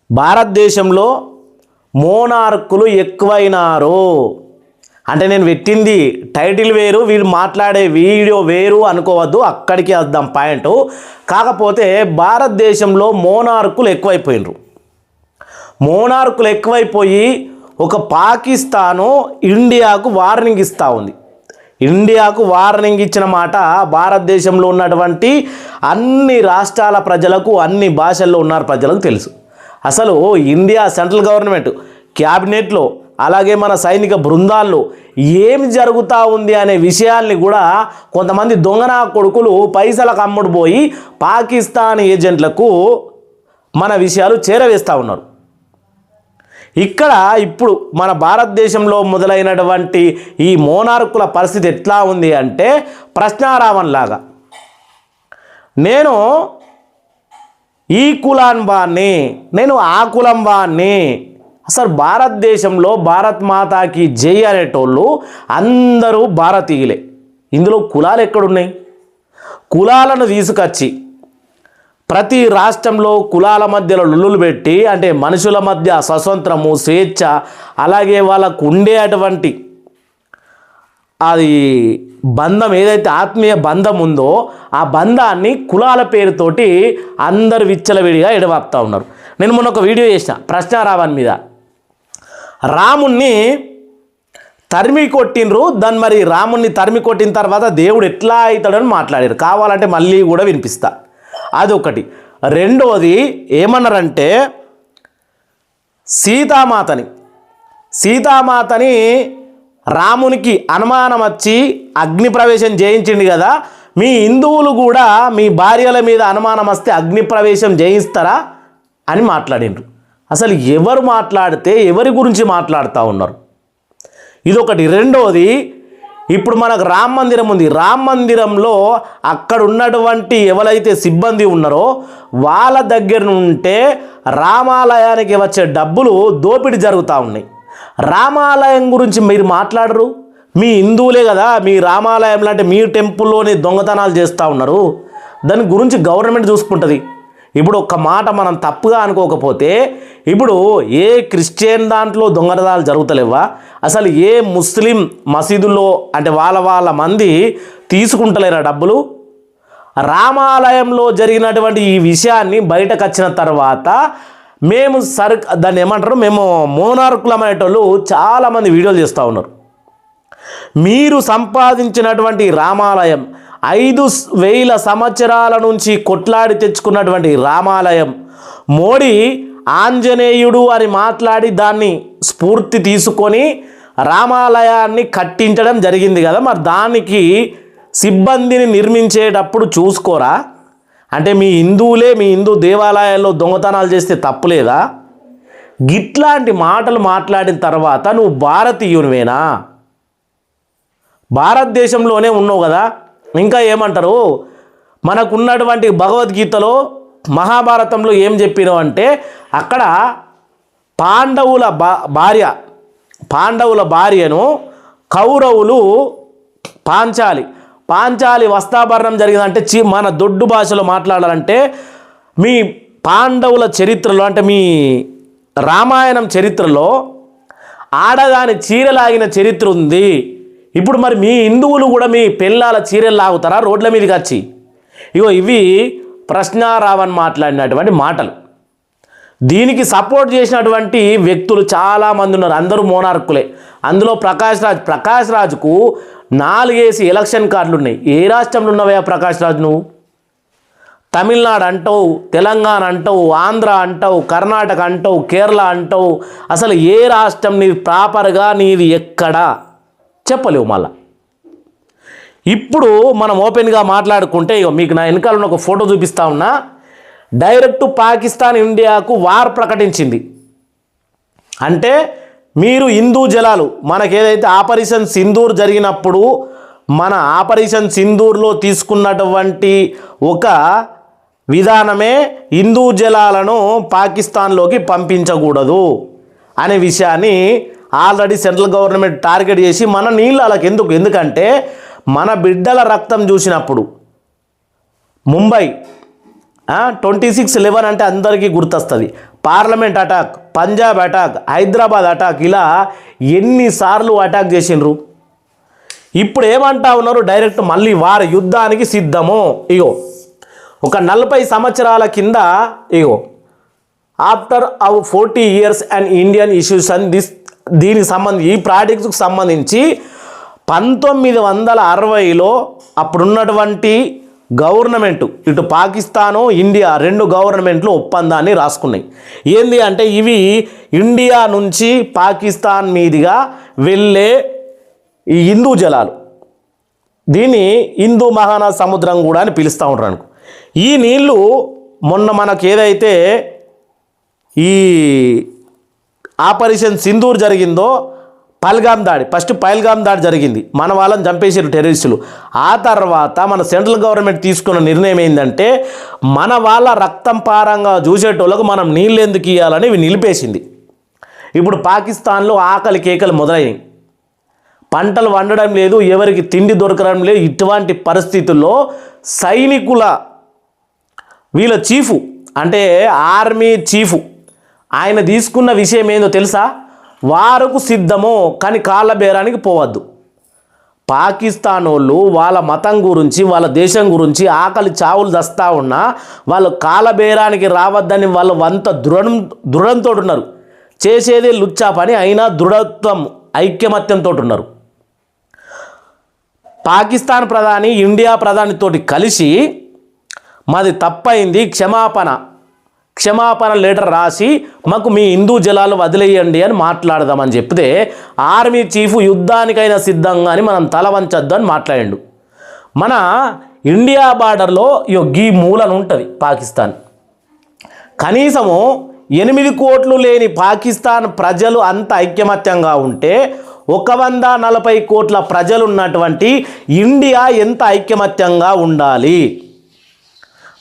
భారతదేశంలో మోనార్కులు ఎక్కువైనారు అంటే నేను పెట్టింది టైటిల్ వేరు, వీళ్ళు మాట్లాడే వీడియో వేరు అనుకోవద్దు, అక్కడికి వద్దాం పాయింట్. కాకపోతే భారతదేశంలో మోనార్కులు ఎక్కువైపోయినరు. మోనార్కులు ఎక్కువైపోయి ఒక పాకిస్తాను ఇండియాకు వార్నింగ్ ఇస్తూ ఉంది. ఇండియాకు వార్నింగ్ ఇచ్చిన మాట భారతదేశంలో ఉన్నటువంటి అన్ని రాష్ట్రాల ప్రజలకు, అన్ని భాషల్లో ఉన్న ప్రజలకు తెలుసు. అసలు ఇండియా సెంట్రల్ గవర్నమెంట్ క్యాబినెట్లో అలాగే మన సైనిక బృందాల్లో ఏమి జరుగుతూ ఉంది అనే విషయాల్ని కూడా కొంతమంది దొంగనా కొడుకులు పైసలకు అమ్ముడు పోయి పాకిస్తాన్ ఏజెంట్లకు మన విషయాలు చేరవేస్తూ ఉన్నారు. ఇక్కడ ఇప్పుడు మన భారతదేశంలో మొదలైనటువంటి ఈ మోనార్కుల పరిస్థితి ఎట్లా ఉంది అంటే ప్రశ్నారావణ్ లాగా. నేను ఈ కులాన్ వాణ్ణి, నేను ఆ కులం వాణ్ణి. అసలు భారతదేశంలో భారత్ మాతాకి జై అనేటోళ్ళు అందరూ భారతీయులే. ఇందులో కులాలు ఎక్కడున్నాయి? కులాలను తీసుకొచ్చి ప్రతి రాష్ట్రంలో కులాల మధ్యలో లుల్లులు పెట్టి, అంటే మనుషుల మధ్య స్వతంత్రము, స్వేచ్ఛ, అలాగే వాళ్ళకు ఉండేటువంటి అది బంధం ఏదైతే ఆత్మీయ బంధం ఉందో ఆ బంధాన్ని కులాల పేరుతోటి అందరు విచ్చలవిడిగా ఎడవాపుతూ ఉన్నారు. నేను మొన్న ఒక వీడియో చేసిన ప్రశ్నారావణ్ మీద. రాముణ్ణి తరిమి కొట్టినరు, దాన్ని మరి రాముణ్ణి తరిమి కొట్టిన తర్వాత దేవుడు ఎట్లా అవుతాడని మాట్లాడారు. కావాలంటే మళ్ళీ కూడా వినిపిస్తా. అదొకటి. రెండవది ఏమన్నారంటే సీతామాతని రామునికి అనుమానం వచ్చి అగ్ని ప్రవేశం చేయించింది కదా, మీ హిందువులు కూడా మీ భార్యల మీద అనుమానం వస్తే అగ్ని ప్రవేశం చేయిస్తారా అని మాట్లాడినారు. అసలు ఎవరు మాట్లాడితే ఎవరి గురించి మాట్లాడుతూ ఉన్నారు? ఇదొకటి. రెండవది, ఇప్పుడు మనకు రామ మందిరం ఉంది. రామ మందిరంలో అక్కడ ఉన్నటువంటి ఎవరైతే సిబ్బంది ఉన్నారో వాళ్ళ దగ్గర నుంటే రామాలయానికి వచ్చే డబ్బులు దోపిడీ జరుగుతూ ఉన్నాయి. రామాలయం గురించి మీరు మాట్లాడరు. మీ హిందువులే కదా, మీ రామాలయం అంటే మీ టెంపుల్లోనే దొంగతనాలు చేస్తూ ఉన్నారు. దాని గురించి గవర్నమెంట్ చూసుకుంటుంది. ఇప్పుడు ఒక్క మాట మనం తప్పుగా అనుకోకపోతే, ఇప్పుడు ఏ క్రిస్టియన్ దాంట్లో దొంగతనాలు జరుగుతలేవా? అసలు ఏ ముస్లిం మసీదుల్లో అంటే వాళ్ళ మంది తీసుకుంటలేరా డబ్బులు? రామాలయంలో జరిగినటువంటి ఈ విషయాన్ని బయటకు వచ్చిన తర్వాత మేము దాన్ని ఏమంటారు, మేము మోనార్కులం అనేటోళ్ళు చాలామంది వీడియోలు చేస్తూ ఉన్నారు. మీరు సంపాదించినటువంటి రామాలయం 5,000 సంవత్సరాల నుంచి కొట్లాడి తెచ్చుకున్నటువంటి రామాలయం, మోడీ ఆంజనేయుడు అని మాట్లాడి దాన్ని స్ఫూర్తి తీసుకొని రామాలయాన్ని కట్టించడం జరిగింది కదా, మరి దానికి సిబ్బందిని నిర్మించేటప్పుడు చూసుకోరా? అంటే మీ హిందువులే మీ హిందూ దేవాలయాల్లో దొంగతనాలు చేస్తే తప్పులేదా? గిట్లాంటి మాటలు మాట్లాడిన తర్వాత నువ్వు భారతీయునివేనా? భారతదేశంలోనే ఉన్నావు కదా. ఇంకా ఏమంటారు, మనకున్నటువంటి భగవద్గీతలో మహాభారతంలో ఏం చెప్పినావు అంటే, అక్కడ పాండవుల భార్యను కౌరవులు పాంచాలి వస్త్రాభరణం జరిగిందంటే మన దొడ్డు భాషలో మాట్లాడాలంటే మీ పాండవుల చరిత్రలో అంటే మీ రామాయణం చరిత్రలో ఆడదాని చీరలాగిన చరిత్ర ఉంది. ఇప్పుడు మరి మీ హిందువులు కూడా మీ పెళ్ళాల చీరలు లాగుతారా రోడ్ల మీదకి వచ్చి? ఇవి ప్రశ్నారావణ్ మాట్లాడినటువంటి మాటలు. దీనికి చేసినటువంటి వ్యక్తులు చాలామంది ఉన్నారు. అందరూ మోనార్కులే. అందులో ప్రకాష్ రాజ్కు 4 ఎలక్షన్ కార్డులు ఉన్నాయి. ఏ రాష్ట్రంలో ఉన్నవయ్యా ప్రకాష్ రాజ్? నువ్వు తమిళనాడు అంటావు, తెలంగాణ అంటావు, ఆంధ్ర అంటావు, కర్ణాటక అంటావు, కేరళ అంటావు. అసలు ఏ రాష్ట్రం నీది ప్రాపర్గా, నీది ఎక్కడా చెప్పలేవు. మళ్ళా ఇప్పుడు మనం ఓపెన్గా మాట్లాడుకుంటే, మీకు నా వెనకాల ఉన్న ఒక ఫోటో చూపిస్తా ఉన్నా. డైరెక్ట్ పాకిస్తాన్ ఇండియాకు వార్ ప్రకటించింది. అంటే మీరు హిందూ జలాలు, మనకేదైతే ఆపరేషన్ సింధూర్ జరిగినప్పుడు మన ఆపరేషన్ సింధూర్లో తీసుకున్నటువంటి ఒక విధానమే హిందూ జలాలను పాకిస్తాన్లోకి పంపించకూడదు అనే విషయాన్ని ఆల్రెడీ సెంట్రల్ గవర్నమెంట్ టార్గెట్ చేసి మన నీళ్ళు వాళ్ళకి ఎందుకంటే మన బిడ్డల రక్తం చూసినప్పుడు ముంబై 26/11 అంటే అందరికీ గుర్తొస్తుంది. Parliament attack, Punjab attack, Hyderabad attack, ఇలా ఎన్నిసార్లు అటాక్ చేసిండ్రు. ఇప్పుడు ఏమంటా ఉన్నారు, డైరెక్ట్ మళ్ళీ వారి యుద్ధానికి సిద్ధము. ఇగో ఒక 40 సంవత్సరాల కింద ago after 40 years and Indian issues అని దీనికి సంబంధించి, ఈ ప్రాజెక్ట్కి సంబంధించి 1960లో అప్పుడున్నటువంటి గవర్నమెంట్, ఇటు పాకిస్తాను ఇండియా 2 గవర్నమెంట్లు ఒప్పందాన్ని రాసుకున్నాయి. ఏంది అంటే ఇవి ఇండియా నుంచి పాకిస్తాన్ మీదుగా వెళ్ళే ఈ హిందూ జలాలు, దీన్ని హిందూ మహానద సముద్రం కూడా అని పిలుస్తూ ఉంటారు అనుకో. ఈ నీళ్ళు మొన్న మనకు ఏదైతే ఈ ఆపరేషన్ సింధూర్ జరిగిందో, పహల్గామ్ దాడి, ఫస్ట్ పహల్గామ్ దాడి జరిగింది, మన వాళ్ళని చంపేసారు టెర్రరిస్టులు. ఆ తర్వాత మన సెంట్రల్ గవర్నమెంట్ తీసుకున్న నిర్ణయం ఏంటంటే మన వాళ్ళ రక్తం పారంగా చూసేటోళ్ళకు మనం నీళ్ళు ఎందుకు ఇవ్వాలని ఇవి నిలిపేసింది. ఇప్పుడు పాకిస్తాన్లో ఆకలి కేకలు మొదలయ్యాయి, పంటలు వండడం లేదు, ఎవరికి తిండి దొరకడం లేదు. ఇటువంటి పరిస్థితుల్లో సైనికుల వీళ్ళ చీఫు అంటే ఆర్మీ చీఫు ఆయన తీసుకున్న విషయం ఏందో తెలుసా, వారకు సిద్ధము కానీ కాళ్ళ బేరానికి పోవద్దు. పాకిస్తాన్ వాళ్ళు వాళ్ళ మతం గురించి వాళ్ళ దేశం గురించి ఆకలి చావులు దస్తా ఉన్నా వాళ్ళు కాళ్ళ బేరానికి రావద్దని వాళ్ళు వంత దృఢంతో ఉన్నారు. చేసేదే లుచ్చా పని అయినా దృఢత్వం ఐక్యమత్యంతో ఉన్నారు. పాకిస్తాన్ ప్రధాని ఇండియా ప్రధానితోటి కలిసి మాది తప్పైంది, క్షమాపణ లెటర్ రాసి మాకు మీ హిందూ జలాలు వదిలేయండి అని మాట్లాడదామని చెప్తే ఆర్మీ చీఫ్ యుద్ధానికైనా సిద్ధంగా అని మనం తల వంచొద్దు అని మాట్లాడిండు. మన ఇండియా బార్డర్లో ఈ మూలను ఉంటుంది పాకిస్తాన్. కనీసము 8 కోట్లు లేని పాకిస్తాన్ ప్రజలు అంత ఐక్యమత్యంగా ఉంటే 140 కోట్ల ప్రజలు ఉన్నటువంటి ఇండియా ఎంత ఐక్యమత్యంగా ఉండాలి.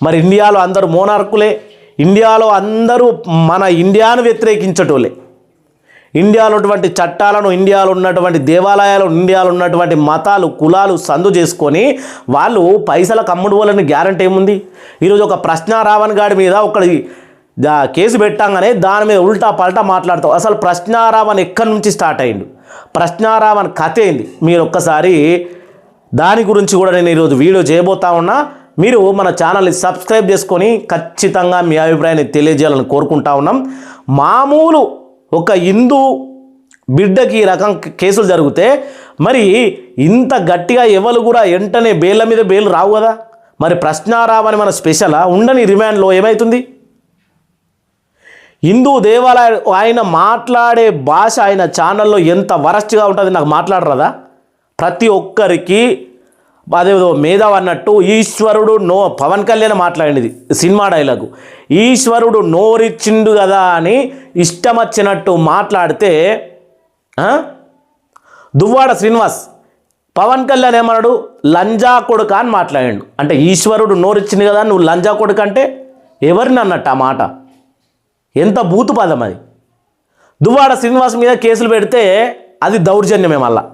మరి ఇండియాలో అందరూ మోనార్కులే, ఇండియాలో అందరూ మన ఇండియాను వ్యతిరేకించటోలే. ఇండియాలో ఉన్నటువంటి చట్టాలను, ఇండియాలో ఉన్నటువంటి దేవాలయాలు, ఇండియాలో ఉన్నటువంటి మతాలు, కులాలు సందు చేసుకొని వాళ్ళు పైసలకు అమ్ముడు వాళ్ళని గ్యారంటీ ఏముంది. ఈరోజు ఒక ప్రశ్నారావణ్ గాడి మీద ఒకటి కేసు పెట్టంగానే దాని మీద ఉల్టా పల్టా మాట్లాడతాం. అసలు ప్రశ్నారావణ్ ఎక్కడి నుంచి స్టార్ట్ అయ్యిండు, ప్రశ్నారావణ్ కథ ఏంది, మీరు ఒక్కసారి దాని గురించి కూడా నేను ఈరోజు వీడియో చేయబోతా ఉన్నా. మీరు మన ఛానల్ని సబ్స్క్రైబ్ చేసుకొని ఖచ్చితంగా మీ అభిప్రాయాన్ని తెలియజేయాలని కోరుకుంటా ఉన్నాం. మామూలు ఒక హిందూ బిడ్డకి రకం కేసులు జరిగితే మరి ఇంత గట్టిగా ఎవరు కూడా వెంటనే బెయిల్ మీద బెయిల్ రావు కదా. మరి ప్రశ్నారావని మన స్పెషలా ఉండని రిమాండ్లో ఏమవుతుంది. హిందూ దేవాలయ ఆయన మాట్లాడే భాష ఆయన ఛానల్లో ఎంత వరస్ట్గా ఉంటుంది నాకు మాట్లాడరాదా. ప్రతి ఒక్కరికి అదేదో మేధావి అన్నట్టు ఈశ్వరుడు పవన్ కళ్యాణ్ మాట్లాడింది సినిమా డైలాగు, ఈశ్వరుడు నోరిచ్చిండు కదా అని ఇష్టం వచ్చినట్టు మాట్లాడితే దువ్వాడ శ్రీనివాస్ పవన్ కళ్యాణ్ ఏమన్నాడు, లంజా కొడుక అని మాట్లాడాడు. అంటే ఈశ్వరుడు నోరిచ్చింది కదా నువ్వు లంజా కొడుక అంటే ఎవరిని అన్నట్టు ఆ మాట, ఎంత బూతు పదం అది. దువ్వాడ శ్రీనివాస్ మీద కేసులు పెడితే అది దౌర్జన్యమే. మళ్ళా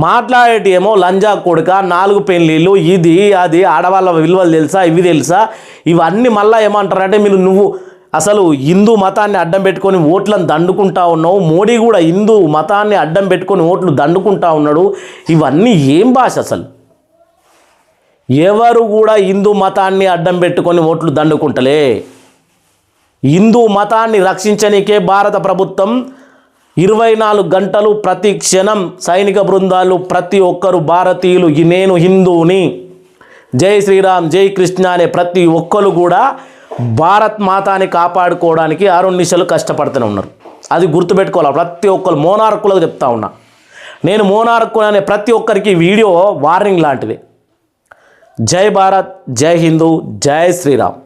మాట్లాడేటి ఏమో లంజా కొడుక, 4 పెళ్ళిళ్ళు, ఇది అది, ఆడవాళ్ళ విలువలు తెలుసా, ఇవి తెలుసా, ఇవన్నీ మళ్ళీ ఏమంటారంటే నువ్వు అసలు హిందూ మతాన్ని అడ్డం పెట్టుకొని ఓట్లను దండుకుంటా ఉన్నావు. మోడీ కూడా హిందూ మతాన్ని అడ్డం పెట్టుకొని ఓట్లు దండుకుంటా ఉన్నాడు. ఇవన్నీ ఏం భాష అసలు. ఎవరు కూడా హిందూ మతాన్ని అడ్డం పెట్టుకొని ఓట్లు దండుకుంటలే. హిందూ మతాన్ని రక్షించడానికే భారత ప్రభుత్వం 24 గంటలు ప్రతి క్షణం సైనిక బృందాలు, ప్రతి ఒక్కరు భారతీయులు, నేను హిందువుని, జై శ్రీరామ్ జై కృష్ణ అనే ప్రతి ఒక్కరు కూడా భారత్ మాతాని కాపాడుకోవడానికి 6 నిమిషాలు కష్టపడుతూనే ఉన్నారు. అది గుర్తుపెట్టుకోవాలి ప్రతి ఒక్కరు. మోనార్కులకు చెప్తా ఉన్నా నేను, మోనార్కు అనే ప్రతి ఒక్కరికి వీడియో వార్నింగ్ లాంటిది. జై భారత్, జై హిందూ, జై శ్రీరామ్.